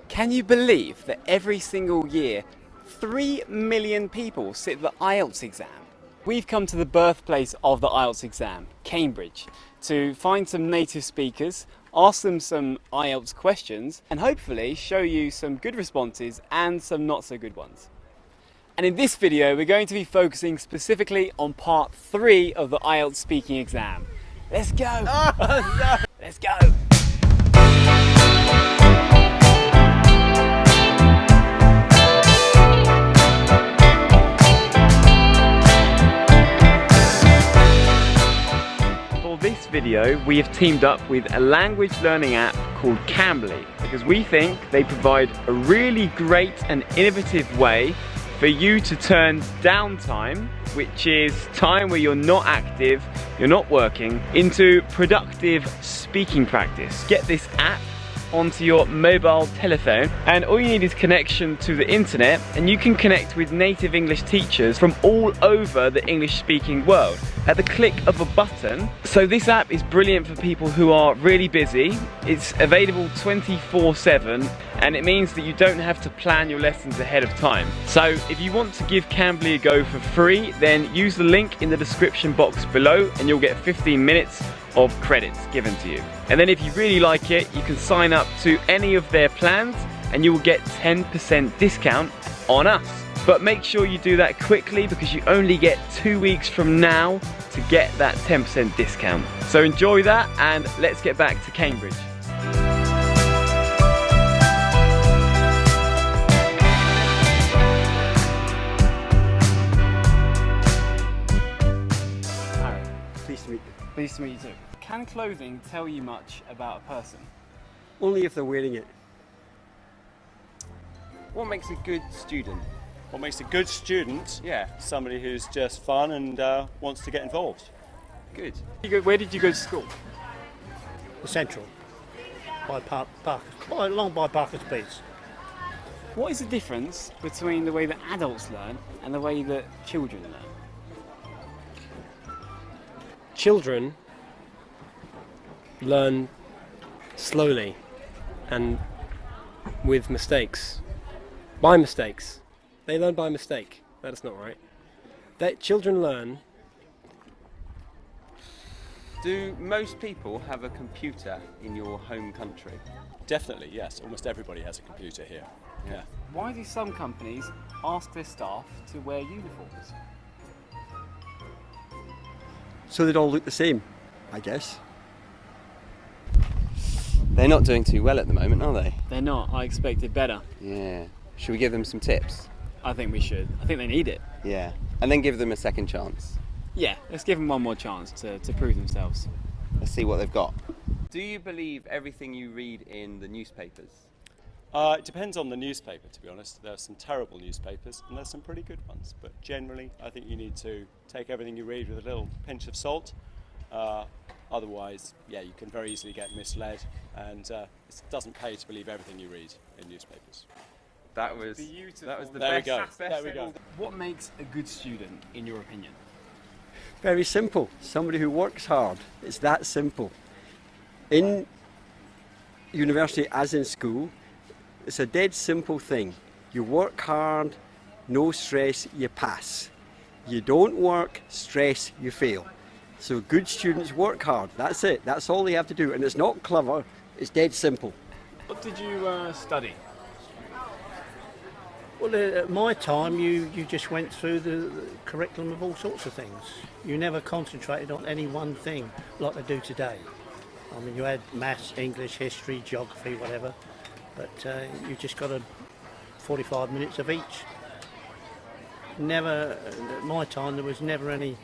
Can you believe that every single year 3 million people sit the IELTS exam? We've come to the birthplace of the IELTS exam, Cambridge, to find some native speakers, ask them some IELTS questions, and hopefully show you some good responses and some not so good ones. And in this video, we're going to be focusing specifically on part 3 of the IELTS speaking exam. Let's go! Oh, no. Let's go! For this video, we have teamed up with a language learning app called Cambly because we think they provide a really great and innovative way for you to turn downtime, which is time where you're not active, you're not working, into productive speaking practice. Get this app onto your mobile telephone and all you need is connection to the internet and you can connect with native English teachers from all over the English speaking world at the click of a button. So this app is brilliant for people who are really busy. It's available 24/7 and it means that you don't have to plan your lessons ahead of time. So if you want to give Cambly a go for free, then use the link in the description box below and you'll get 15 minutes of credits given to you. And then if you really like it, you can sign up to any of their plans and you will get 10% discount on us. But make sure you do that quickly because you only get 2 weeks from now to get that 10% discount. So enjoy that and let's get back to Cambridge. Pleased to meet you. Pleased to meet you too. Can clothing tell you much about a person? Only if they're wearing it. What makes a good student? What makes a good student? Yeah. Somebody who's just fun and wants to get involved. Good. Where did you go to school? The Central, along by Parker's Beach. What is the difference between the way that adults learn and the way that children learn? Children learn slowly and with mistakes. By mistakes. They learn by mistake. That's not right. Children learn. Do most people have a computer in your home country? Definitely, yes. Almost everybody has a computer here. Yeah. Why do some companies ask their staff to wear uniforms? So they'd all look the same, I guess. They're not doing too well at the moment, are they? They're not. I expected better. Yeah. Should we give them some tips? I think we should. I think they need it. Yeah. And then give them a second chance. Yeah, let's give them one more chance to prove themselves. Let's see what they've got. Do you believe everything you read in the newspapers? It depends on the newspaper, to be honest. There are some terrible newspapers and there's some pretty good ones. But generally, I think you need to take everything you read with a little pinch of salt. Otherwise, yeah, you can very easily get misled and it doesn't pay to believe everything you read in newspapers. That was Beautiful. That was the There we best. go. There we go. What makes a good student, in your opinion? Very simple. Somebody who works hard. It's that simple. In university, as in school, it's a dead simple thing. You work hard, no stress, you pass. You don't work, stress, you fail. So good students work hard. That's it. That's all they have to do. And it's not clever, it's dead simple. What did you study? Well, at my time, you just went through the curriculum of all sorts of things. You never concentrated on any one thing like they do today. I mean, you had maths, English, history, geography, whatever, but you just got 45 minutes of each. Never, at my time, there was never any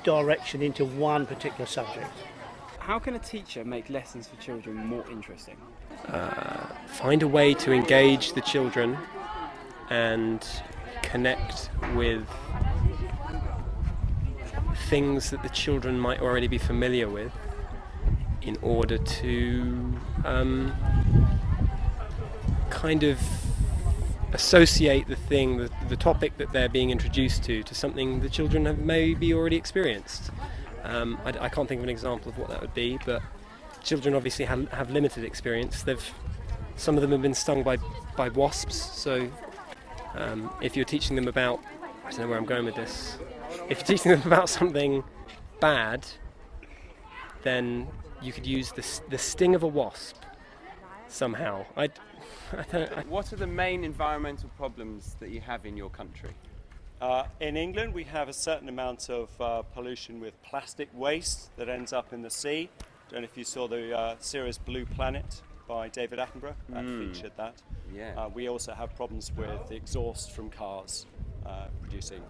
direction into one particular subject. How can a teacher make lessons for children more interesting? Find a way to engage the children and connect with things that the children might already be familiar with in order to kind of associate the topic that they're being introduced to something the children have maybe already experienced. I can't think of an example of what that would be, but children obviously have limited experience. Some of them have been stung by wasps, so if you're teaching them about, I don't know where I'm going with this, if you're teaching them about something bad, then you could use the sting of a wasp somehow. What are the main environmental problems that you have in your country? In England, we have a certain amount of pollution with plastic waste that ends up in the sea. Don't know if you saw the series Blue Planet by David Attenborough. That featured that. Yeah. We also have problems with the exhaust from cars, producing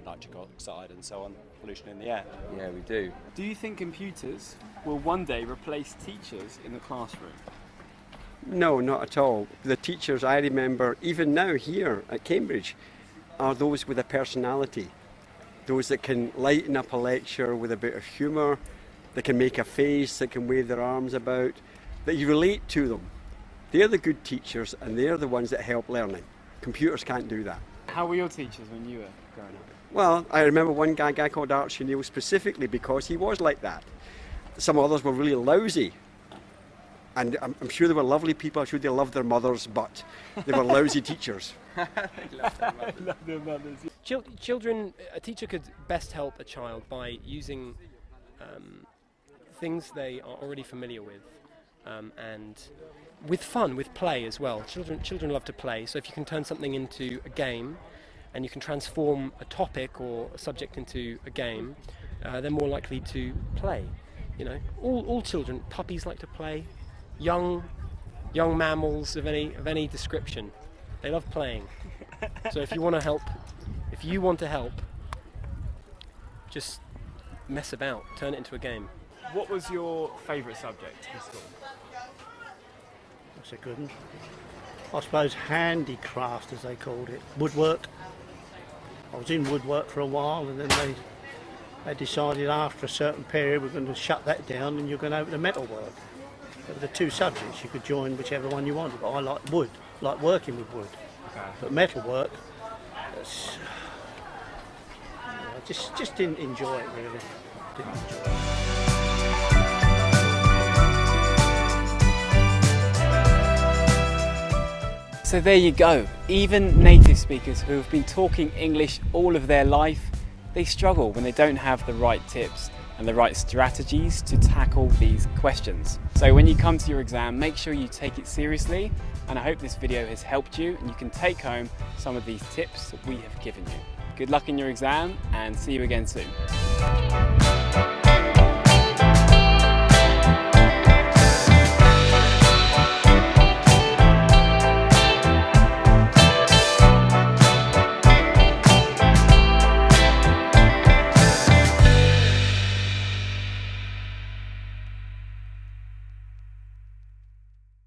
nitric oxide and so on, pollution in the air. Yeah, we do. Do you think computers will one day replace teachers in the classroom? No, not at all. The teachers I remember, even now here at Cambridge, are those with a personality. Those that can lighten up a lecture with a bit of humour, that can make a face, that can wave their arms about, that you relate to them. They're the good teachers and they're the ones that help learning. Computers can't do that. How were your teachers when you were growing up? Well, I remember one guy called Archie Neal specifically because he was like that. Some others were really lousy. And I'm sure they were lovely people, I'm sure they loved their mothers, but they were lousy teachers. Children, a teacher could best help a child by using things they are already familiar with, and with fun, with play as well. Children love to play, so if you can turn something into a game, and you can transform a topic or a subject into a game, they're more likely to play. You know, all children, puppies like to play. Young mammals of any description, they love playing. So if you want to help, just mess about, turn it into a game. What was your favourite subject in school? That's a good one. I suppose handicraft, as they called it, woodwork. I was in woodwork for a while, and then they decided after a certain period we're going to shut that down and you're going over to metalwork. The two subjects, you could join whichever one you wanted, but I like wood, like working with wood. Okay. But metalwork, I just didn't enjoy it really. Didn't enjoy it. So there you go. Even native speakers who have been talking English all of their life, they struggle when they don't have the right tips and the right strategies to tackle these questions. So when you come to your exam, make sure you take it seriously, and I hope this video has helped you and you can take home some of these tips that we have given you. Good luck in your exam and see you again soon.